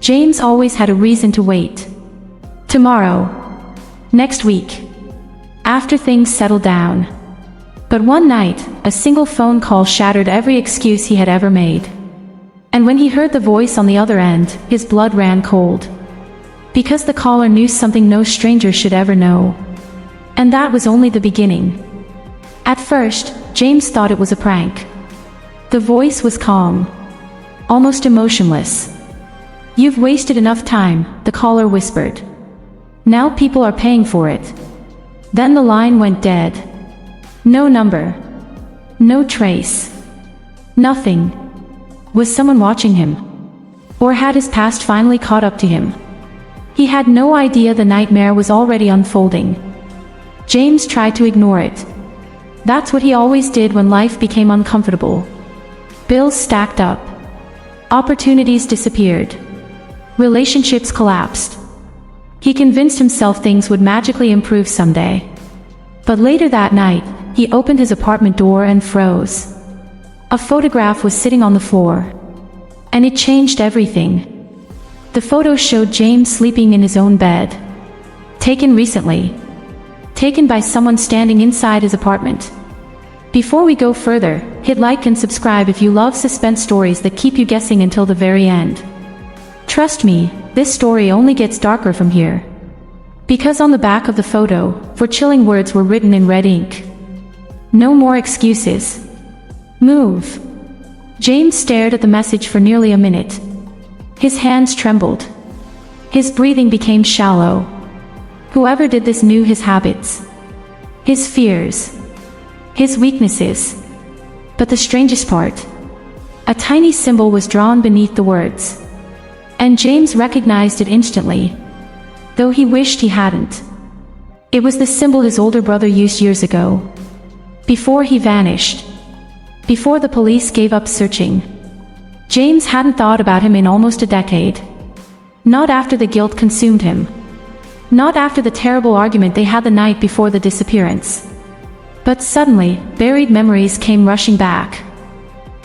James always had a reason to wait. Tomorrow. Next week. After things settled down. But one night, a single phone call shattered every excuse he had ever made. And when he heard the voice on the other end, his blood ran cold. Because the caller knew something no stranger should ever know. And that was only the beginning. At first, James thought it was a prank. The voice was calm. Almost emotionless. "You've wasted enough time," the caller whispered. "Now people are paying for it." Then the line went dead. No number. No trace. Nothing. Was someone watching him? Or had his past finally caught up to him? He had no idea the nightmare was already unfolding. James tried to ignore it. That's what he always did when life became uncomfortable. Bills stacked up. Opportunities disappeared. Relationships collapsed. He convinced himself things would magically improve someday. But later that night, he opened his apartment door and froze. A photograph was sitting on the floor. And it changed everything. The photo showed James sleeping in his own bed. Taken recently. Taken by someone standing inside his apartment. Before we go further, hit like and subscribe if you love suspense stories that keep you guessing until the very end. Trust me, this story only gets darker from here. Because on the back of the photo, 4 chilling words were written in red ink. No more excuses. Move. James stared at the message for nearly a minute. His hands trembled. His breathing became shallow. Whoever did this knew his habits. His fears. His weaknesses. But the strangest part. A tiny symbol was drawn beneath the words. And James recognized it instantly. Though he wished he hadn't. It was the symbol his older brother used years ago. Before he vanished. Before the police gave up searching. James hadn't thought about him in almost a decade. Not after the guilt consumed him. Not after the terrible argument they had the night before the disappearance. But suddenly, buried memories came rushing back.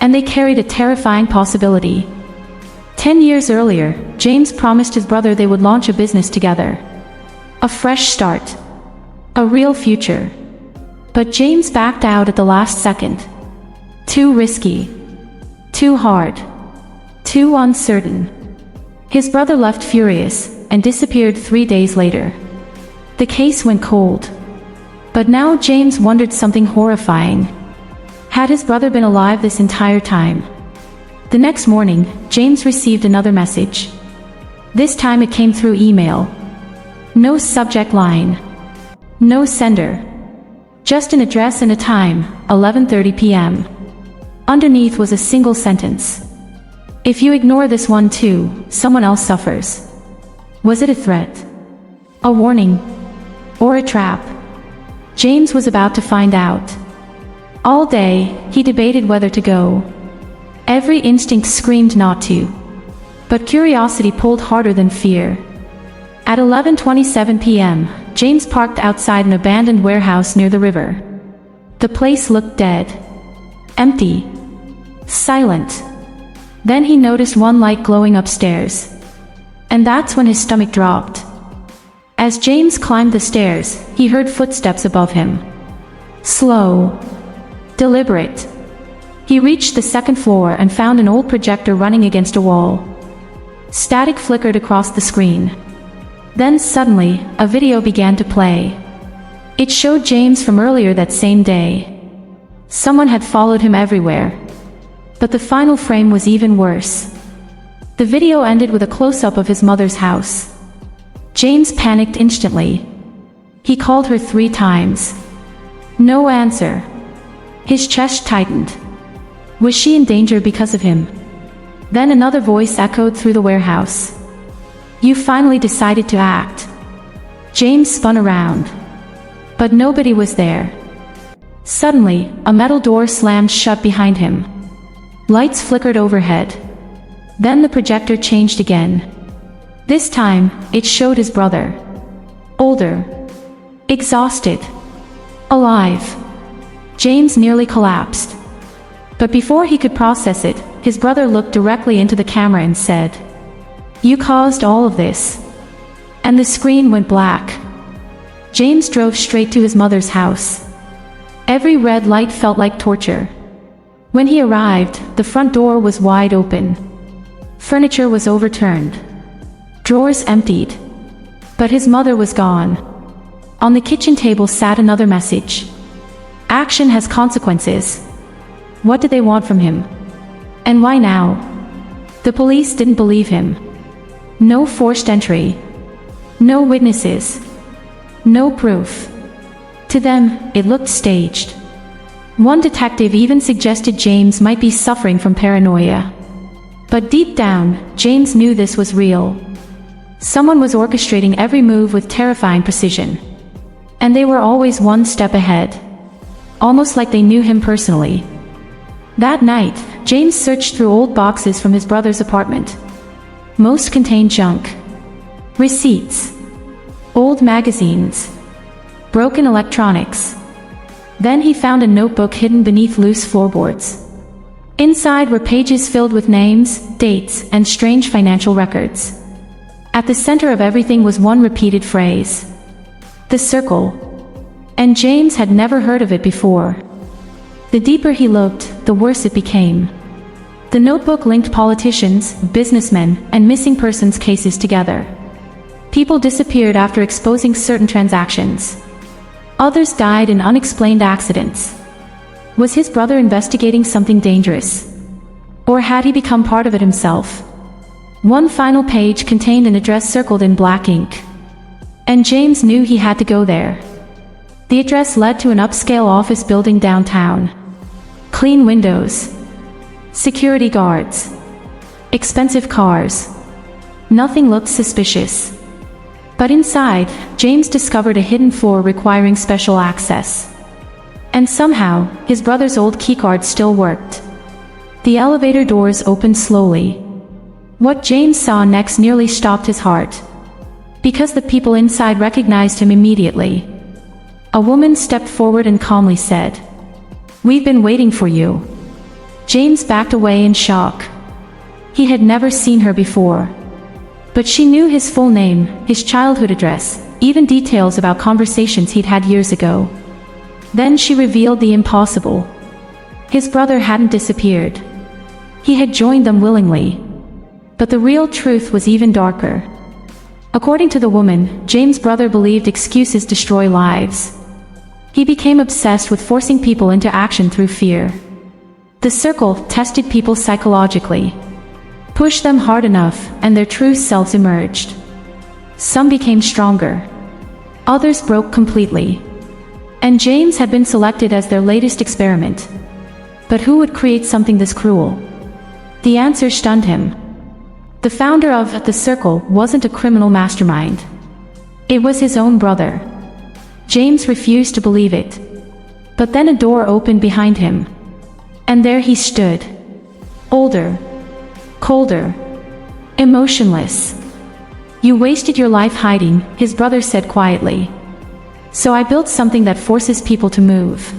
And they carried a terrifying possibility. 10 years earlier, James promised his brother they would launch a business together. A fresh start. A real future. But James backed out at the last second. Too risky. Too hard. Too uncertain. His brother left furious, and disappeared 3 days later. The case went cold. But now James wondered something horrifying. Had his brother been alive this entire time? The next morning, James received another message. This time it came through email. No subject line. No sender. Just an address and a time, 11:30 p.m. Underneath was a single sentence. If you ignore this one too, someone else suffers. Was it a threat? A warning? Or a trap? James was about to find out. All day, he debated whether to go. Every instinct screamed not to. But curiosity pulled harder than fear. At 11:27 p.m., James parked outside an abandoned warehouse near the river. The place looked dead. Empty. Silent. Then he noticed one light glowing upstairs. And that's when his stomach dropped. As James climbed the stairs, he heard footsteps above him. Slow. Deliberate. He reached the second floor and found an old projector running against a wall. Static flickered across the screen. Then suddenly, a video began to play. It showed James from earlier that same day. Someone had followed him everywhere. But the final frame was even worse. The video ended with a close-up of his mother's house. James panicked instantly. He called her 3 times. No answer. His chest tightened. Was she in danger because of him? Then another voice echoed through the warehouse. You finally decided to act. James spun around. But nobody was there. Suddenly, a metal door slammed shut behind him. Lights flickered overhead. Then the projector changed again. This time, it showed his brother. Older. Exhausted. Alive. James nearly collapsed. But before he could process it, his brother looked directly into the camera and said, You caused all of this. And the screen went black. James drove straight to his mother's house. Every red light felt like torture. When he arrived, the front door was wide open. Furniture was overturned. Drawers emptied. But his mother was gone. On the kitchen table sat another message. Action has consequences. What did they want from him? And why now? The police didn't believe him. No forced entry. No witnesses. No proof. To them, it looked staged. One detective even suggested James might be suffering from paranoia. But deep down, James knew this was real. Someone was orchestrating every move with terrifying precision. And they were always one step ahead. Almost like they knew him personally. That night, James searched through old boxes from his brother's apartment. Most contained junk. Receipts. Old magazines. Broken electronics. Then he found a notebook hidden beneath loose floorboards. Inside were pages filled with names, dates, and strange financial records. At the center of everything was one repeated phrase. The circle. And James had never heard of it before. The deeper he looked, the worse it became. The notebook linked politicians, businessmen, and missing persons cases together. People disappeared after exposing certain transactions. Others died in unexplained accidents. Was his brother investigating something dangerous? Or had he become part of it himself? One final page contained an address circled in black ink. And James knew he had to go there. The address led to an upscale office building downtown. Clean windows. Security guards. Expensive cars. Nothing looked suspicious. But inside, James discovered a hidden floor requiring special access. And somehow, his brother's old keycard still worked. The elevator doors opened slowly. What James saw next nearly stopped his heart. Because the people inside recognized him immediately. A woman stepped forward and calmly said, "We've been waiting for you." James backed away in shock. He had never seen her before. But she knew his full name, his childhood address, even details about conversations he'd had years ago. Then she revealed the impossible. His brother hadn't disappeared. He had joined them willingly. But the real truth was even darker. According to the woman, James' brother believed excuses destroy lives. He became obsessed with forcing people into action through fear. The circle tested people psychologically. Pushed them hard enough, and their true selves emerged. Some became stronger. Others broke completely. And James had been selected as their latest experiment. But who would create something this cruel? The answer stunned him. The founder of the circle wasn't a criminal mastermind. It was his own brother. James refused to believe it. But then a door opened behind him. And there he stood. Older. Colder. Emotionless. "You wasted your life hiding," his brother said quietly. "So I built something that forces people to move."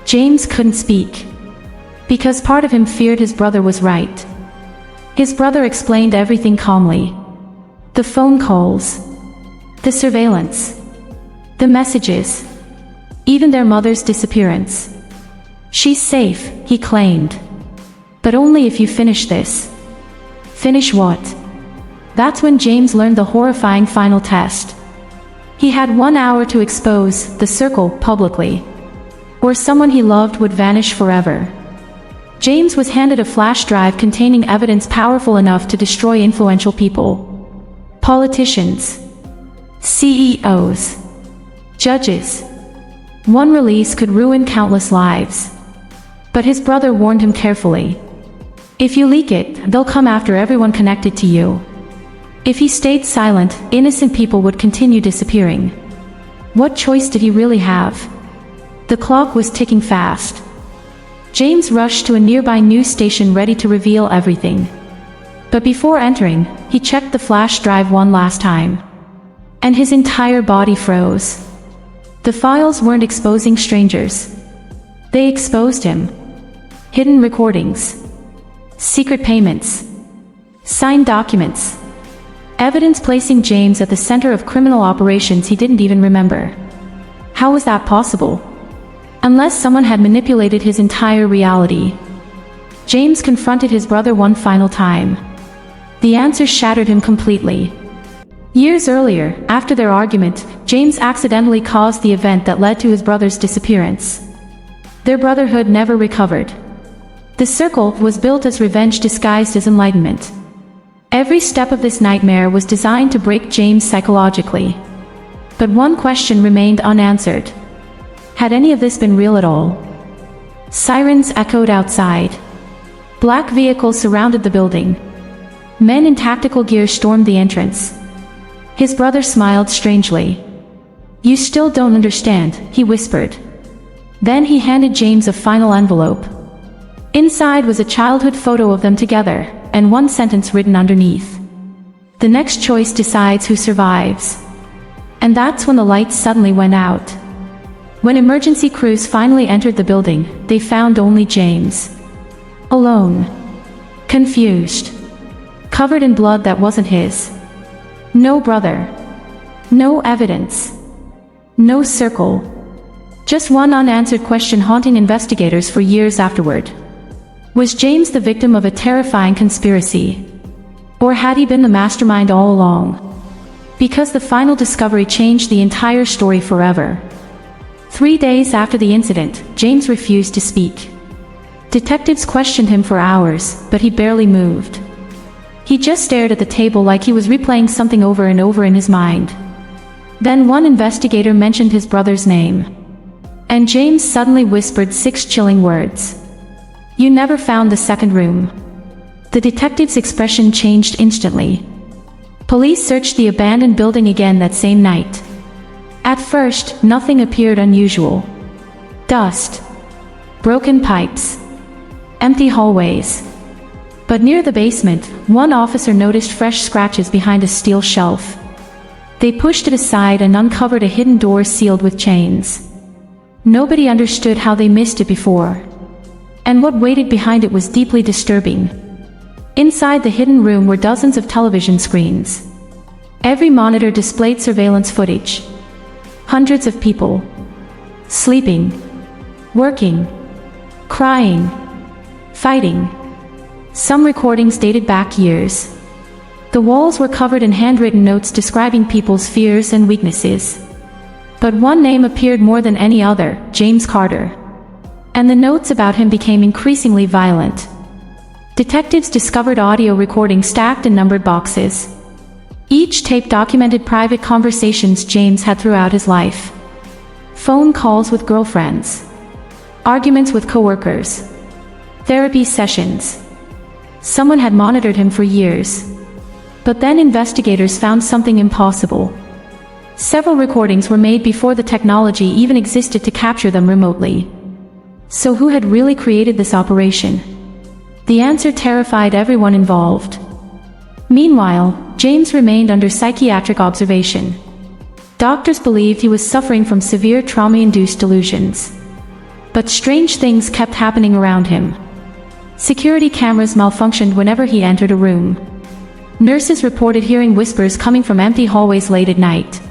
James couldn't speak. Because part of him feared his brother was right. His brother explained everything calmly. The phone calls. The surveillance. The messages. Even their mother's disappearance. "She's safe," he claimed. "But only if you finish this." Finish what? That's when James learned the horrifying final test. He had 1 hour to expose the circle publicly. Or someone he loved would vanish forever. James was handed a flash drive containing evidence powerful enough to destroy influential people. Politicians. CEOs. Judges. One release could ruin countless lives. But his brother warned him carefully. If you leak it, they'll come after everyone connected to you. If he stayed silent, innocent people would continue disappearing. What choice did he really have? The clock was ticking fast. James rushed to a nearby news station ready to reveal everything. But before entering, he checked the flash drive one last time. And his entire body froze. The files weren't exposing strangers. They exposed him. Hidden recordings. Secret payments. Signed documents. Evidence placing James at the center of criminal operations he didn't even remember. How was that possible? Unless someone had manipulated his entire reality. James confronted his brother one final time. The answer shattered him completely. Years earlier, after their argument, James accidentally caused the event that led to his brother's disappearance. Their brotherhood never recovered. The circle was built as revenge disguised as enlightenment. Every step of this nightmare was designed to break James psychologically. But one question remained unanswered. Had any of this been real at all? Sirens echoed outside. Black vehicles surrounded the building. Men in tactical gear stormed the entrance. His brother smiled strangely. "You still don't understand," he whispered. Then he handed James a final envelope. Inside was a childhood photo of them together, and one sentence written underneath. "The next choice decides who survives." And that's when the lights suddenly went out. When emergency crews finally entered the building, they found only James. Alone. Confused. Covered in blood that wasn't his. No brother. No evidence. No circle. Just one unanswered question haunting investigators for years afterward. Was James the victim of a terrifying conspiracy? Or had he been the mastermind all along? Because the final discovery changed the entire story forever. 3 days after the incident, James refused to speak. Detectives questioned him for hours, but he barely moved. He just stared at the table like he was replaying something over and over in his mind. Then one investigator mentioned his brother's name. And James suddenly whispered 6 chilling words. "You never found the second room." The detective's expression changed instantly. Police searched the abandoned building again that same night. At first, nothing appeared unusual. Dust. Broken pipes. Empty hallways. But near the basement, one officer noticed fresh scratches behind a steel shelf. They pushed it aside and uncovered a hidden door sealed with chains. Nobody understood how they missed it before. And what waited behind it was deeply disturbing. Inside the hidden room were dozens of television screens. Every monitor displayed surveillance footage. Hundreds of people. Sleeping. Working. Crying. Fighting. Some recordings dated back years. The walls were covered in handwritten notes describing people's fears and weaknesses. But one name appeared more than any other, James Carter. And the notes about him became increasingly violent. Detectives discovered audio recordings stacked in numbered boxes. Each tape documented private conversations James had throughout his life. Phone calls with girlfriends. Arguments with coworkers. Therapy sessions. Someone had monitored him for years. But then investigators found something impossible. Several recordings were made before the technology even existed to capture them remotely. So who had really created this operation? The answer terrified everyone involved. Meanwhile, James remained under psychiatric observation. Doctors believed he was suffering from severe trauma-induced delusions. But strange things kept happening around him. Security cameras malfunctioned whenever he entered a room. Nurses reported hearing whispers coming from empty hallways late at night.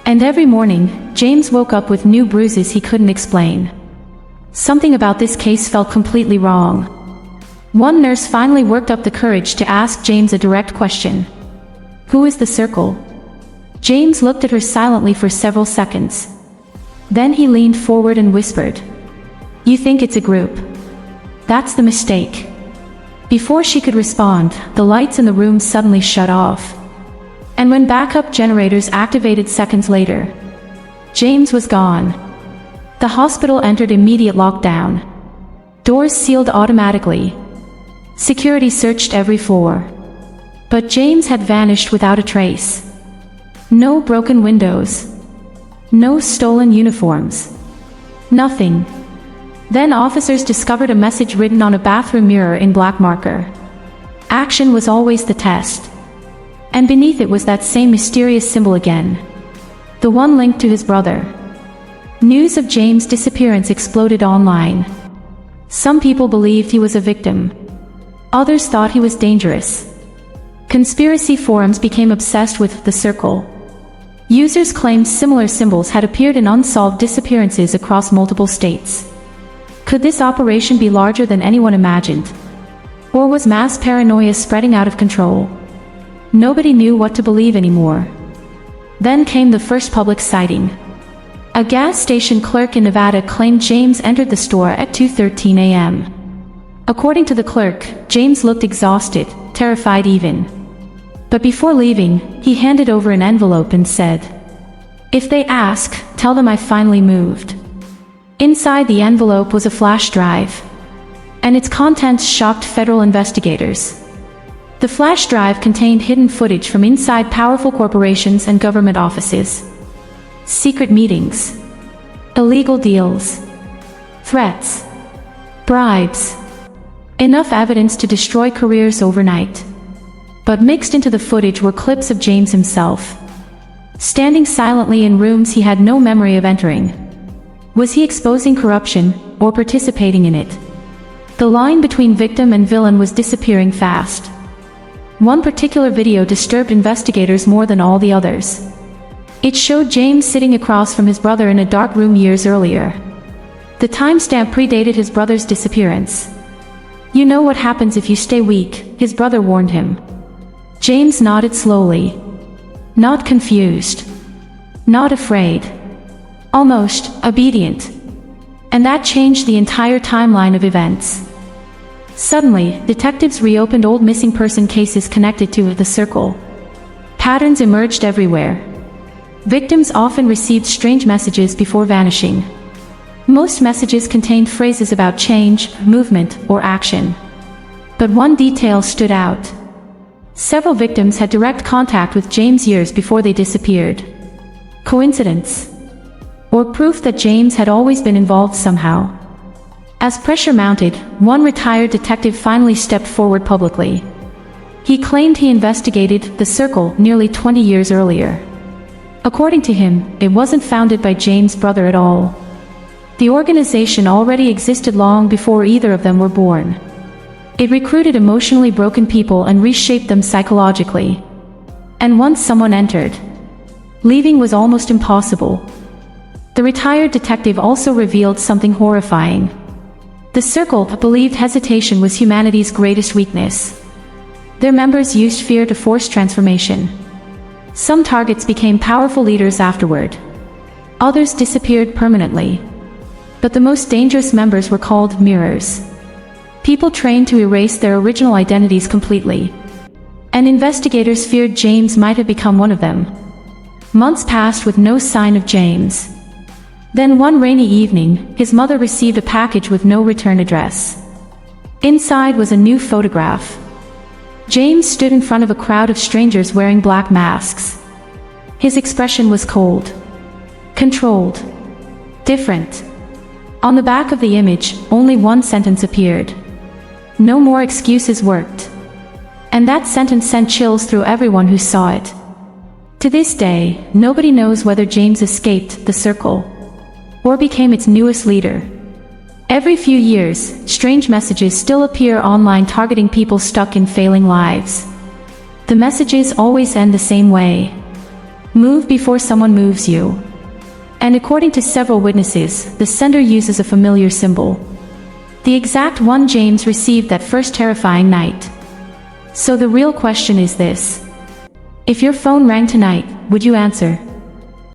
And every morning, James woke up with new bruises he couldn't explain. Something about this case felt completely wrong. One nurse finally worked up the courage to ask James a direct question. "Who is the circle?" James looked at her silently for several seconds. Then he leaned forward and whispered, "You think it's a group? That's the mistake." Before she could respond, the lights in the room suddenly shut off. And when backup generators activated seconds later, James was gone. The hospital entered immediate lockdown. Doors sealed automatically. Security searched every floor. But James had vanished without a trace. No broken windows. No stolen uniforms. Nothing. Then officers discovered a message written on a bathroom mirror in black marker. Action was always the test. And beneath it was that same mysterious symbol again. The one linked to his brother. News of James' disappearance exploded online. Some people believed he was a victim. Others thought he was dangerous. Conspiracy forums became obsessed with the circle. Users claimed similar symbols had appeared in unsolved disappearances across multiple states. Could this operation be larger than anyone imagined? Or was mass paranoia spreading out of control? Nobody knew what to believe anymore. Then came the first public sighting. A gas station clerk in Nevada claimed James entered the store at 2:13 a.m. According to the clerk, James looked exhausted, terrified even. But before leaving, he handed over an envelope and said, "If they ask, tell them I finally moved." Inside the envelope was a flash drive, and its contents shocked federal investigators. The flash drive contained hidden footage from inside powerful corporations and government offices. Secret meetings, illegal deals, threats, bribes. Enough evidence to destroy careers overnight. But mixed into the footage were clips of James himself, standing silently in rooms he had no memory of entering. Was he exposing corruption, or participating in it? The line between victim and villain was disappearing fast. One particular video disturbed investigators more than all the others. It showed James sitting across from his brother in a dark room years earlier. The timestamp predated his brother's disappearance. "You know what happens if you stay weak," his brother warned him. James nodded slowly. Not confused. Not afraid. Almost obedient. And that changed the entire timeline of events. Suddenly, detectives reopened old missing person cases connected to the circle. Patterns emerged everywhere. Victims often received strange messages before vanishing. Most messages contained phrases about change, movement, or action. But one detail stood out. Several victims had direct contact with James years before they disappeared. Coincidence? Or proof that James had always been involved somehow? As pressure mounted, one retired detective finally stepped forward publicly. He claimed he investigated the circle nearly 20 years earlier. According to him, it wasn't founded by James' brother at all. The organization already existed long before either of them were born. It recruited emotionally broken people and reshaped them psychologically. And once someone entered, leaving was almost impossible. The retired detective also revealed something horrifying. The circle believed hesitation was humanity's greatest weakness. Their members used fear to force transformation. Some targets became powerful leaders afterward. Others disappeared permanently. But the most dangerous members were called mirrors. People trained to erase their original identities completely. And investigators feared James might have become one of them. Months passed with no sign of James. Then one rainy evening, his mother received a package with no return address. Inside was a new photograph. James stood in front of a crowd of strangers wearing black masks. His expression was cold, controlled, different. On the back of the image, only one sentence appeared. No more excuses worked. And that sentence sent chills through everyone who saw it. To this day, nobody knows whether James escaped the circle or became its newest leader. Every few years, strange messages still appear online targeting people stuck in failing lives. The messages always end the same way. Move before someone moves you. And according to several witnesses, the sender uses a familiar symbol. The exact one James received that first terrifying night. So the real question is this: if your phone rang tonight, would you answer?